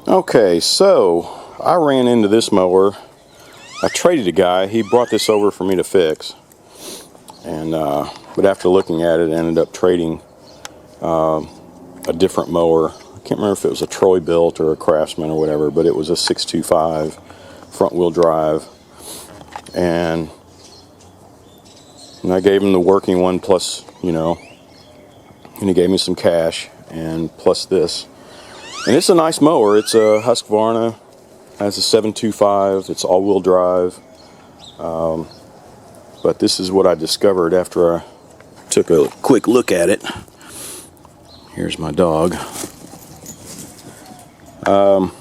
Okay, so I ran into this mower. I traded a guy. He brought this over for me to fix, and but after looking at it, I ended up trading a different mower. I can't remember if it was a Troy built or a Craftsman or whatever, but it was a 625 front wheel drive, and I gave him the working one plus, and he gave me some cash and plus this. And it's a nice mower. It's a Husqvarna, has a 725, it's all-wheel drive. But this is what I discovered after I took a quick look at it. Here's my dog. You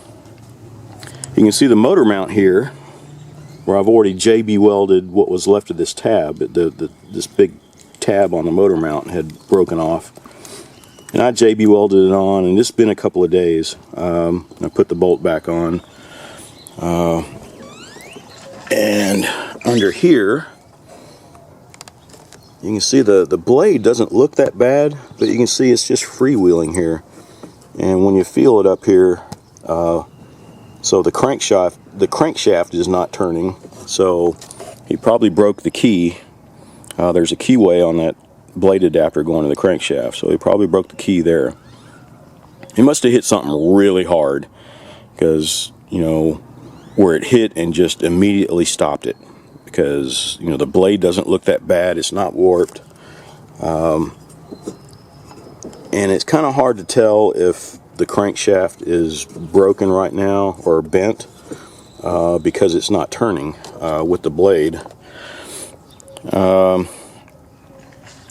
can see the motor mount here, where I've already JB welded what was left of this tab. This big tab on the motor mount had broken off. And I JB welded it on, and it's been a couple of days. I put the bolt back on. And under here, you can see the blade doesn't look that bad, but you can see it's just freewheeling here. And when you feel it up here, so the crankshaft is not turning. So he probably broke the key. There's a keyway on that blade adapter going to the crankshaft, so he probably broke the key there. He must have hit something really hard, because where it hit and just immediately stopped it, because the blade doesn't look that bad, it's not warped, and it's kind of hard to tell if the crankshaft is broken right now or bent, because it's not turning with the blade.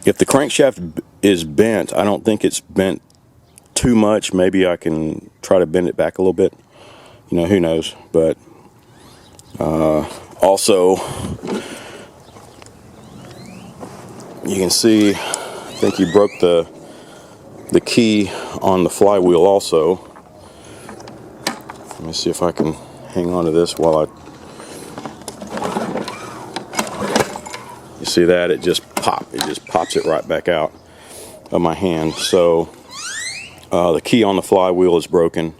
If the crankshaft is bent, I don't think it's bent too much. Maybe I can try to bend it back a little bit. Who knows. But also, you can see, I think he broke the key on the flywheel also. Let me see if I can hang on to this while I... You see that? It just pops it right back out of my hand. So the key on the flywheel is broken.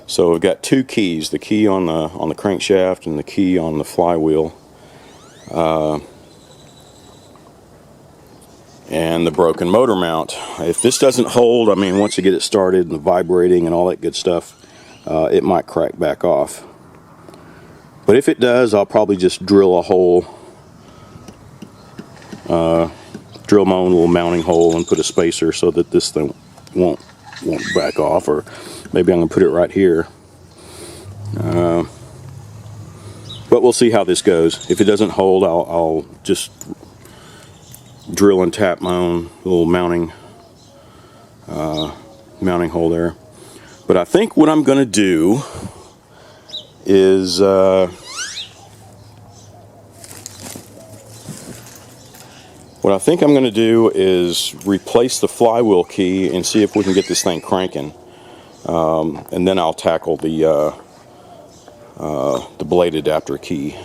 So we've got two keys: the key on the crankshaft and the key on the flywheel, and the broken motor mount. If this doesn't hold, I mean, once you get it started and vibrating and all that good stuff, it might crack back off. But if it does, I'll probably just drill a hole. Drill my own little mounting hole and put a spacer so that this thing won't back off, or maybe I'm gonna put it right here. But we'll see how this goes. If it doesn't hold, I'll just drill and tap my own little mounting hole there. But I think what I'm gonna do is replace the flywheel key and see if we can get this thing cranking. And then I'll tackle the blade adapter key.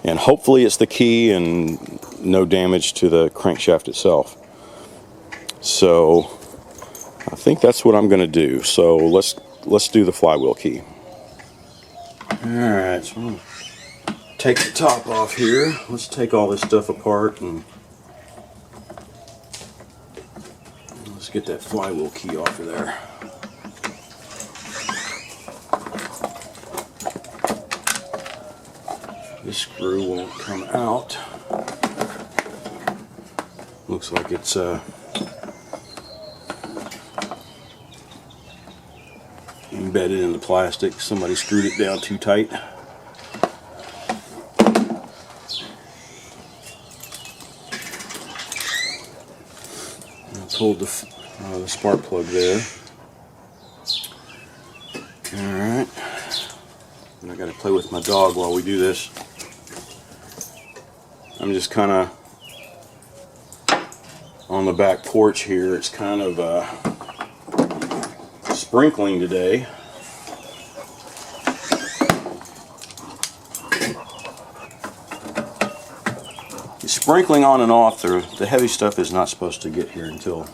And hopefully it's the key and no damage to the crankshaft itself. So I think that's what I'm going to do. So let's do the flywheel key. Alright, so I'm going to take the top off here. Let's take all this stuff apart and let's get that flywheel key off of there. This screw won't come out. Looks like it's embedded in the plastic. Somebody screwed it down too tight. Pulled the spark plug there. Alright. And I gotta play with my dog while we do this. I'm just kind of on the back porch here. It's kind of sprinkling today. It's sprinkling on and off. The heavy stuff is not supposed to get here until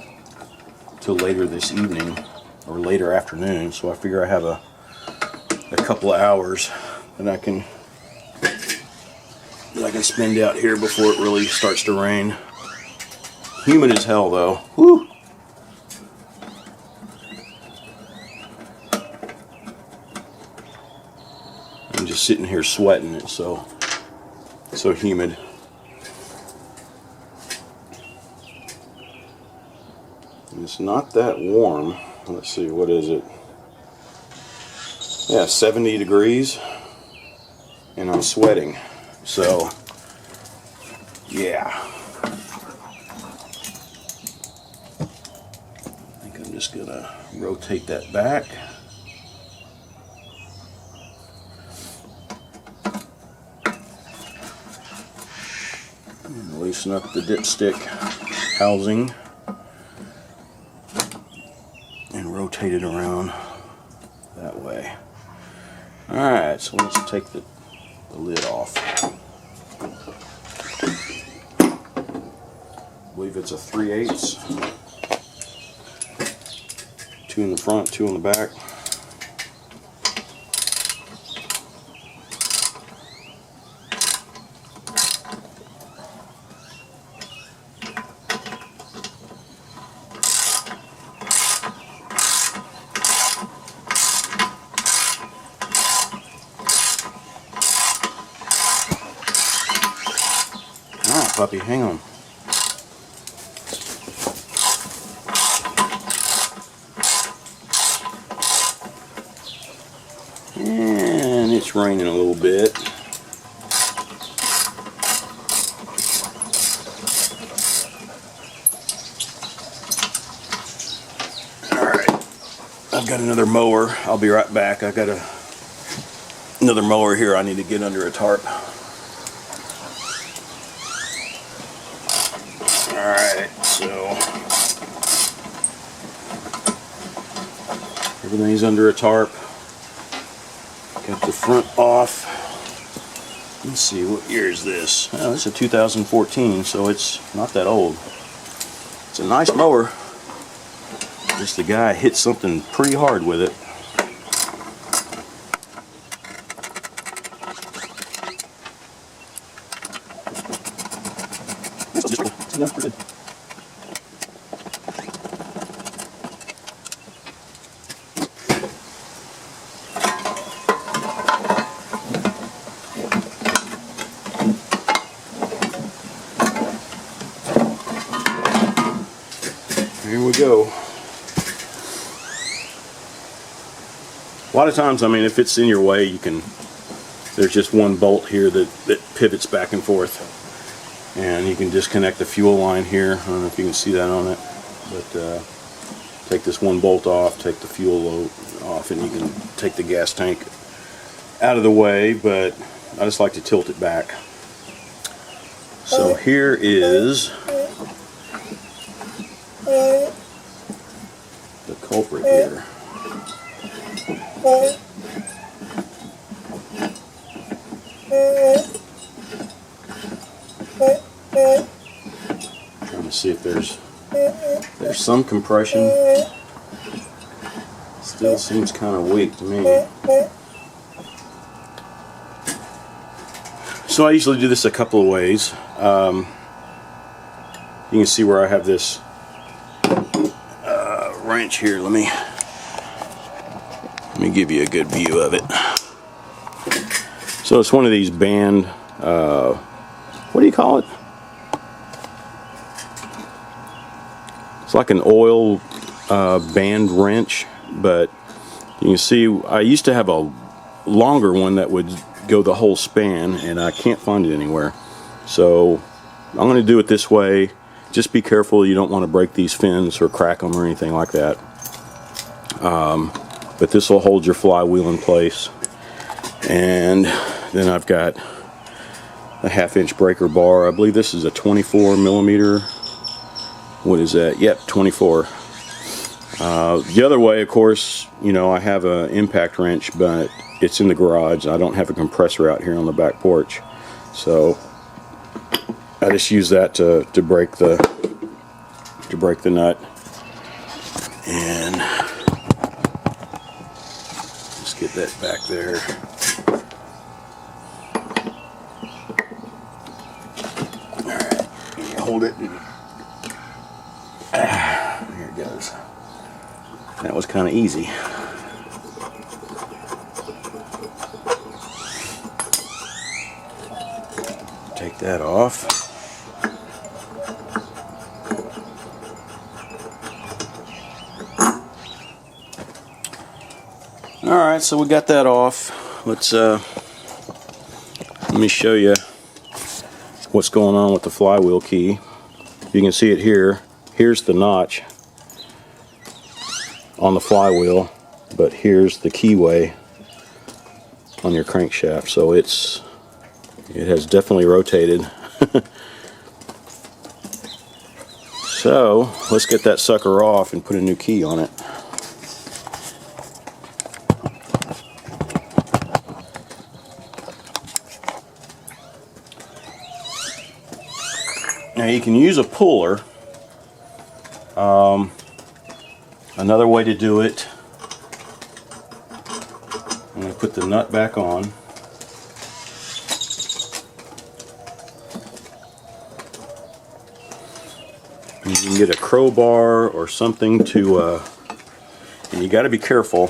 later this evening. or later afternoon, so I figure I have a couple of hours that I can spend out here before it really starts to rain. Humid as hell though. Woo! I'm just sitting here sweating. It's so humid. And it's not that warm. Let's see, what is it? Yeah, 70 degrees, and I'm sweating. So, yeah. I think I'm just gonna rotate that back. And loosen up the dipstick housing and rotate it around that way. Alright, so let's take the lid off. I believe it's a 3/8. 2 in the front, 2 in the back. Alright, puppy, hang on. And it's raining a little bit. Alright, I've got another mower. I'll be right back. I've got another mower here I need to get under a tarp. Alright, so everything's under a tarp. Got the front off. Let's see, what year is this? Oh, this is a 2014, so it's not that old. It's a nice mower. Just the guy hit something pretty hard with it. Here we go. A lot of times, I mean, if it's in your way, you can, there's just one bolt here that pivots back and forth. And you can disconnect the fuel line here. I don't know if you can see that on it. But take this one bolt off, take the fuel load off, and you can take the gas tank out of the way, but I just like to tilt it back. So here is the culprit here. Trying to see if there's some compression. Still seems kind of weak to me. So I usually do this a couple of ways. You can see where I have this wrench here. Let me give you a good view of it. So it's one of these band, what do you call it? It's like an oil band wrench, but you can see I used to have a longer one that would go the whole span, and I can't find it anywhere. So I'm going to do it this way. Just be careful, you don't want to break these fins or crack them or anything like that. But this will hold your flywheel in place. And then I've got a 1/2-inch breaker bar. I believe this is a 24 millimeter. What is that? Yep, 24. The other way, of course, you know, I have an impact wrench, but it's in the garage. I don't have a compressor out here on the back porch. So I just use that to break the nut. And get that back there. Alright, hold it. Here it goes. That was kind of easy. Take that off. Alright, so we got that off. Let's let me show you what's going on with the flywheel key. You can see it here. Here's the notch on the flywheel, but here's the keyway on your crankshaft. So it has definitely rotated. So let's get that sucker off and put a new key on it. Now you can use a puller. Another way to do it, I'm going to put the nut back on. You can get a crowbar or something to, and you got to be careful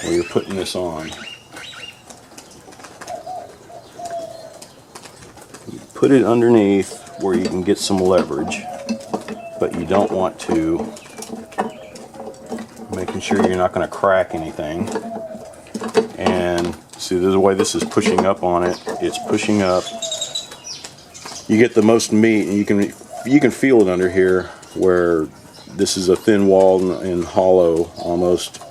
when you're putting this on. You put it underneath where you can get some leverage, but you don't want to, making sure you're not going to crack anything. And see, the way this is pushing up on it, it's pushing up. You get the most meat, and you can feel it under here where this is a thin wall and hollow almost,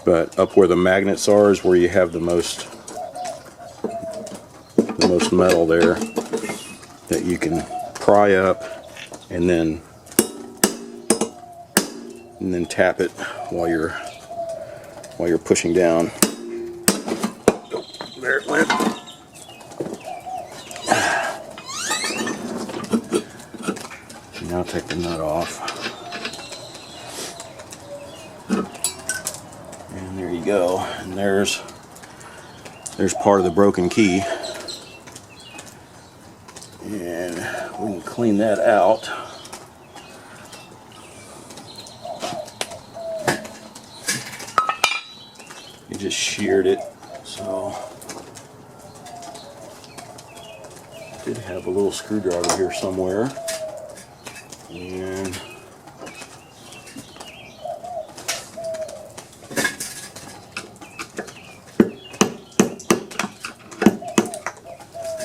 but up where the magnets are is where you have the most metal there that you can pry up and then tap it while you're pushing down. Oh, there it went. Now take the nut off. And there you go. And there's part of the broken key. And we can clean that out. You just sheared it, so did have a little screwdriver here somewhere, and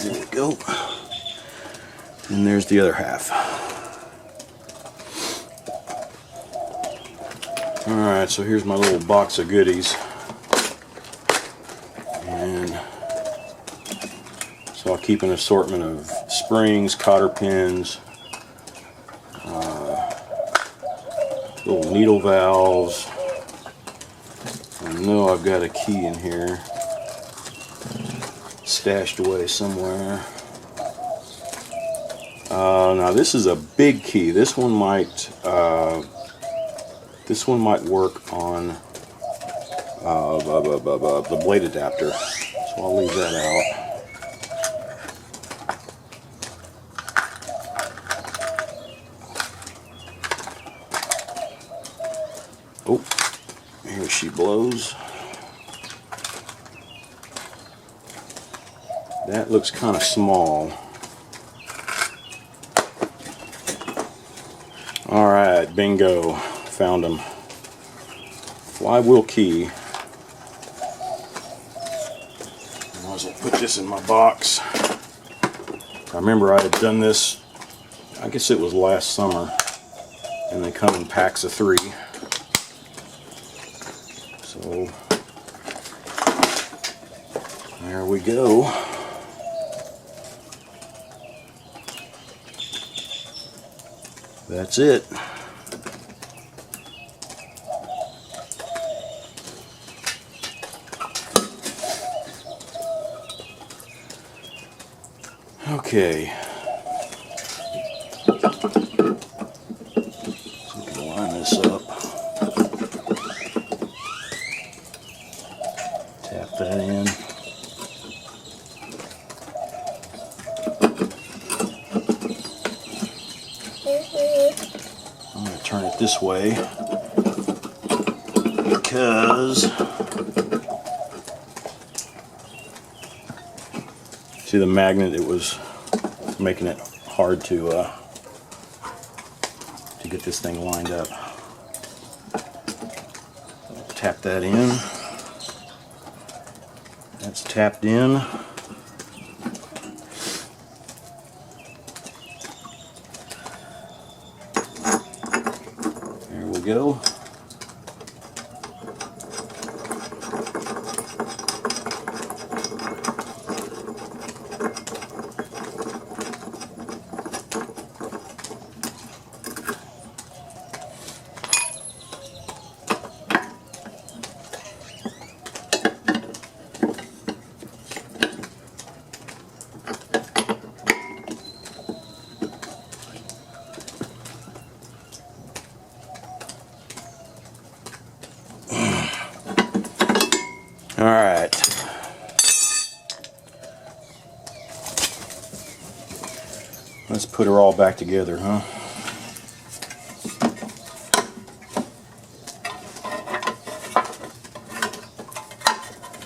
there we go. And there's the other half. Alright, so here's my little box of goodies. And so I'll keep an assortment of springs, cotter pins, little needle valves. I know I've got a key in here stashed away somewhere. Now this is a big key. This one might work on the blade adapter, so I'll leave that out. Oh, here she blows. That looks kind of small. Alright, bingo. Found them. Flywheel key. I might as well put this in my box. I remember I had done this, I guess it was last summer, and they come in packs of 3. So there we go. That's it. Okay. So we can line this up. I'm going to turn it this way because see the magnet, it was making it hard to get this thing lined up. Tap that in. That's tapped in. There we go. All right. Let's put her all back together, huh?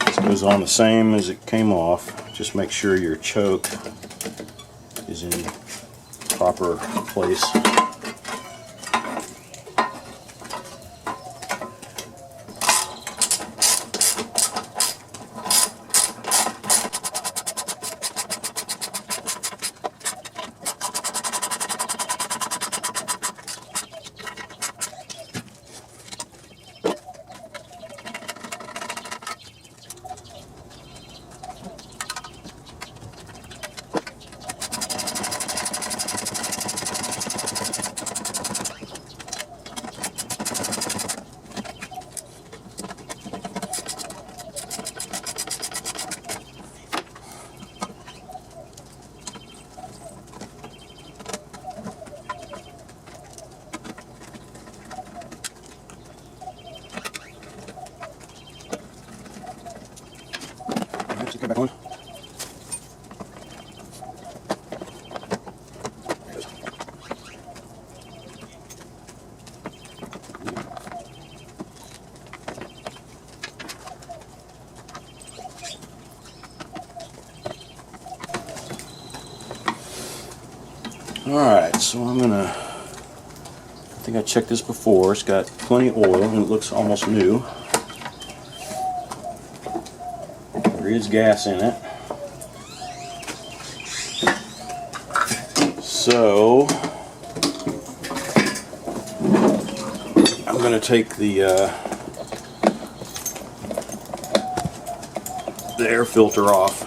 This goes on the same as it came off. Just make sure your choke is in proper place. Back on. Alright, so I think I checked this before. It's got plenty of oil and it looks almost new. There is gas in it. So I'm going to take the air filter off.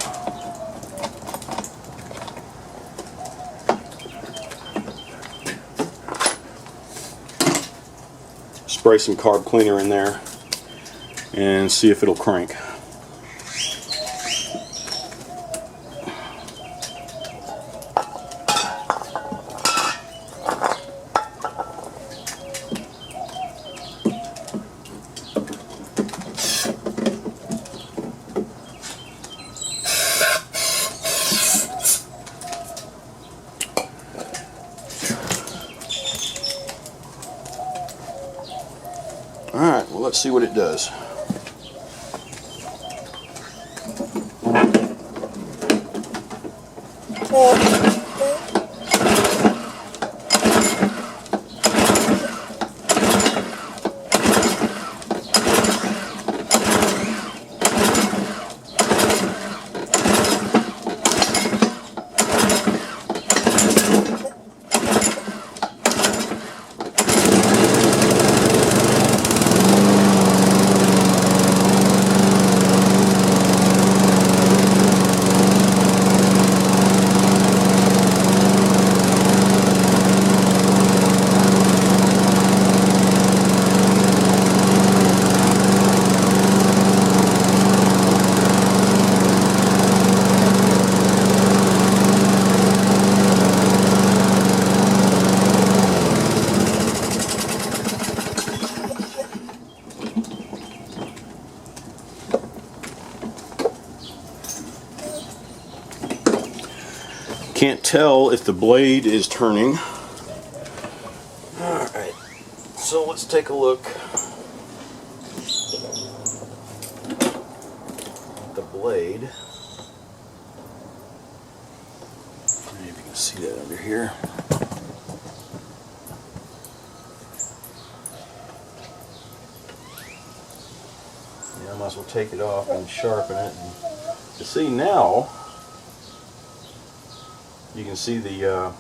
Spray some carb cleaner in there and see if it'll crank. Alright, well, let's see what it does. Can't tell if the blade is turning So let's take a look at the blade. Maybe you can see that under here. Yeah, I might as well take it off and sharpen it. And you see now, you can see the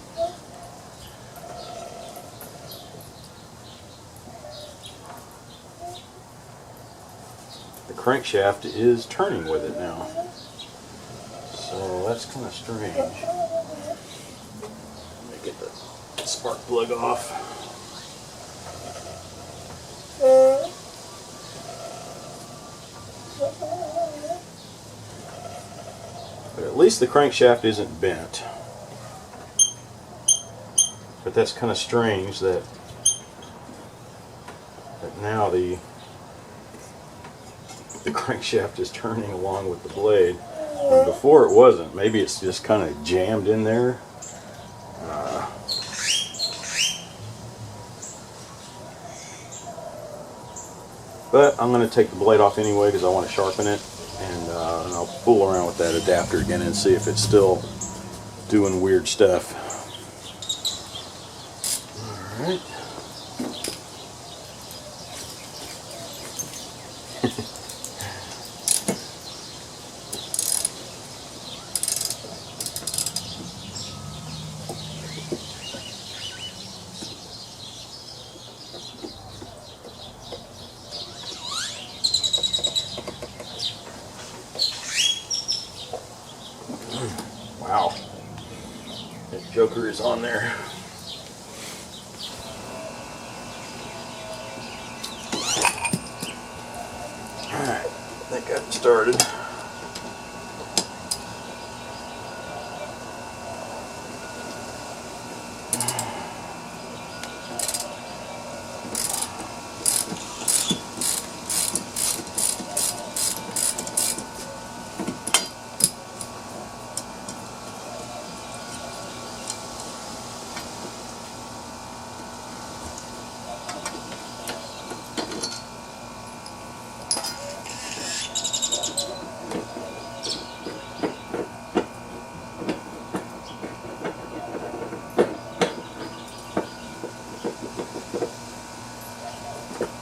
crankshaft is turning with it now. So that's kind of strange. Let me get the spark plug off. But at least the crankshaft isn't bent. But that's kind of strange that now the crankshaft is turning along with the blade. And before it wasn't. Maybe it's just kind of jammed in there. But I'm going to take the blade off anyway because I want to sharpen it, and I'll fool around with that adapter again and see if it's still doing weird stuff. Alright. Wow, that joker is on there. Alright, I think I've started.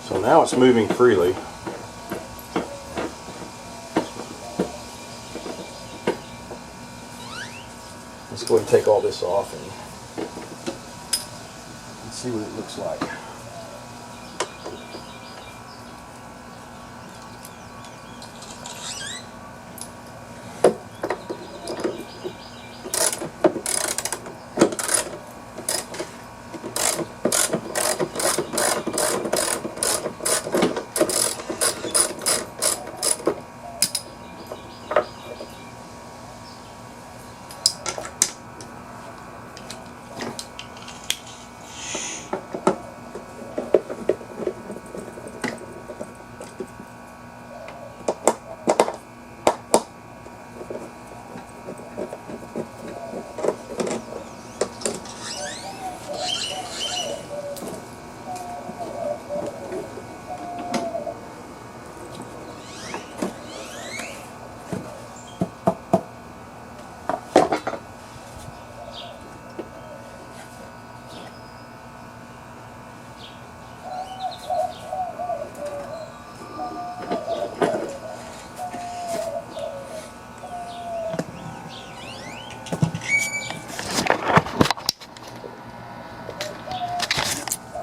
So now it's moving freely. Let's go ahead and take all this off and see what it looks like.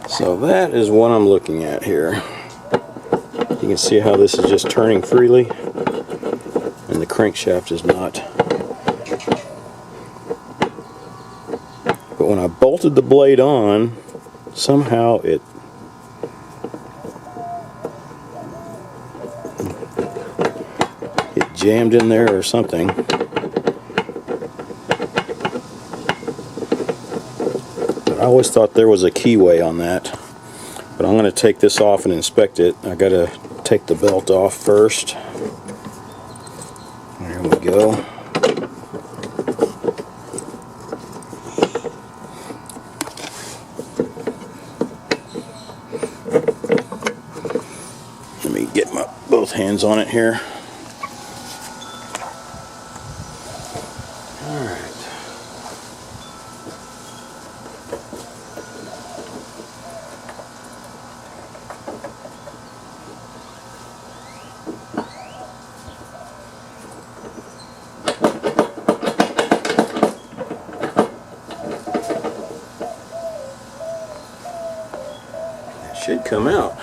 So that is what I'm looking at here. You can see how this is just turning freely and the crankshaft is not. But when I bolted the blade on, somehow it jammed in there or something. I always thought there was a keyway on that, but I'm going to take this off and inspect it. I got to take the belt off first. There we go. both hands on it here. Alright. It should come out.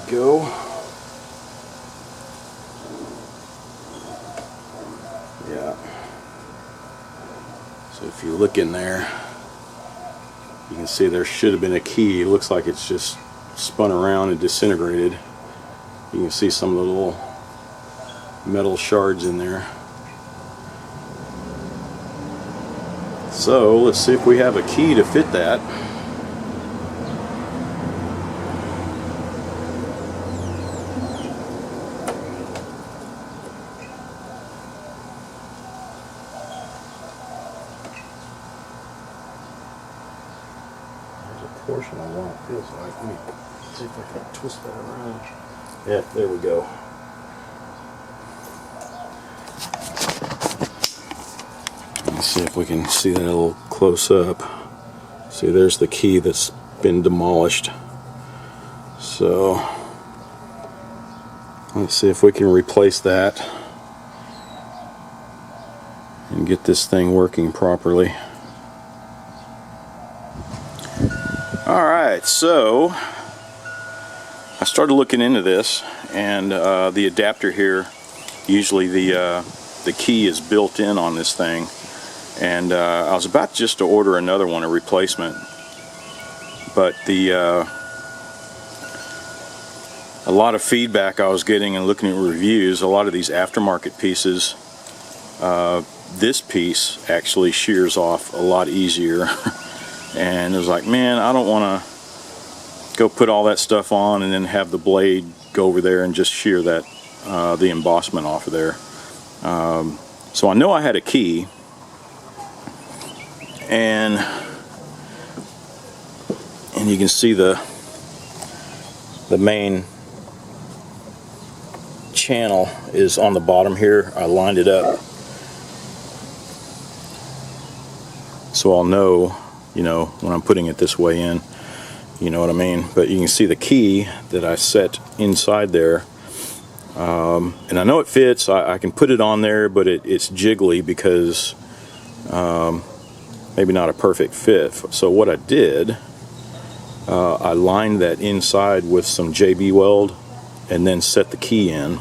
Go. Yeah. So if you look in there, you can see there should have been a key. It looks like it's just spun around and disintegrated. You can see some of the little metal shards in there. So let's see if we have a key to fit that. Portion of what it feels like. Let me see if I can twist that around. Yeah, there we go. Let's see if we can see that a little close up. See, there's the key that's been demolished. So let's see if we can replace that and get this thing working properly. Alright, so I started looking into this, and the adapter here, usually the key is built in on this thing, and I was about just to order another one, a replacement, but a lot of feedback I was getting and looking at reviews, a lot of these aftermarket pieces, this piece actually shears off a lot easier. And it was like, man, I don't want to go put all that stuff on and then have the blade go over there and just shear that the embossment off of there. So I know I had a key, and you can see the main channel is on the bottom here. I lined it up so I'll know, you know, when I'm putting it this way in, you know what I mean. But you can see the key that I set inside there, and I know it fits. I can put it on there, but it's jiggly because maybe not a perfect fit. So what I did, I lined that inside with some JB weld and then set the key in,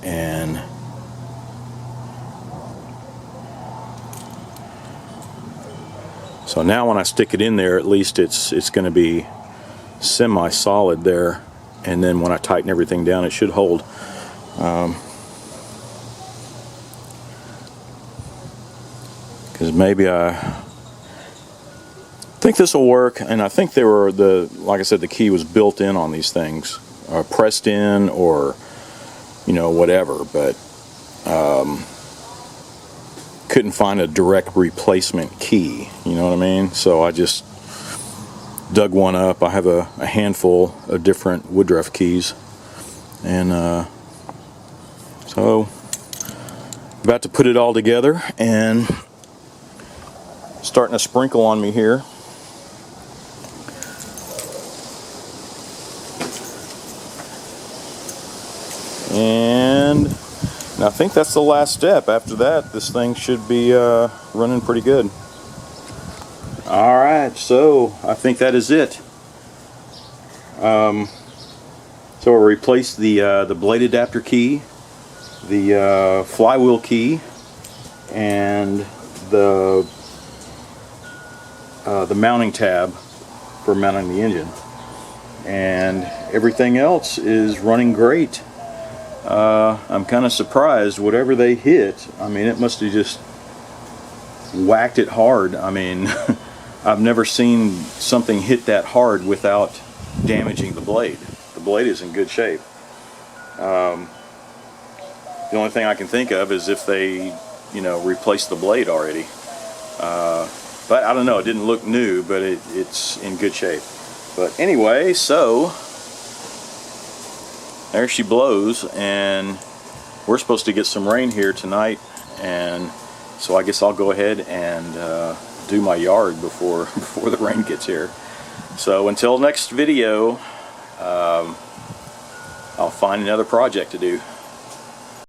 and so now when I stick it in there, at least it's going to be semi-solid there, and then when I tighten everything down, it should hold. Because maybe I think this will work, and I think they were like I said, the key was built in on these things, pressed in, or you know, whatever, but couldn't find a direct replacement key, you know what I mean? So I just dug one up. I have a handful of different Woodruff keys, and so about to put it all together, and starting to sprinkle on me here. And I think that's the last step. After that, this thing should be running pretty good. Alright, so I think that is it. So I replaced the blade adapter key, the flywheel key, and the mounting tab for mounting the engine. And everything else is running great. I'm kind of surprised. Whatever they hit, I mean, it must have just whacked it hard. I mean, I've never seen something hit that hard without damaging the blade. The blade is in good shape. The only thing I can think of is if they, you know, replaced the blade already. But I don't know, it didn't look new, but it's in good shape. But anyway, so there she blows, and we're supposed to get some rain here tonight, and so I guess I'll go ahead and do my yard before the rain gets here. So until next video, I'll find another project to do.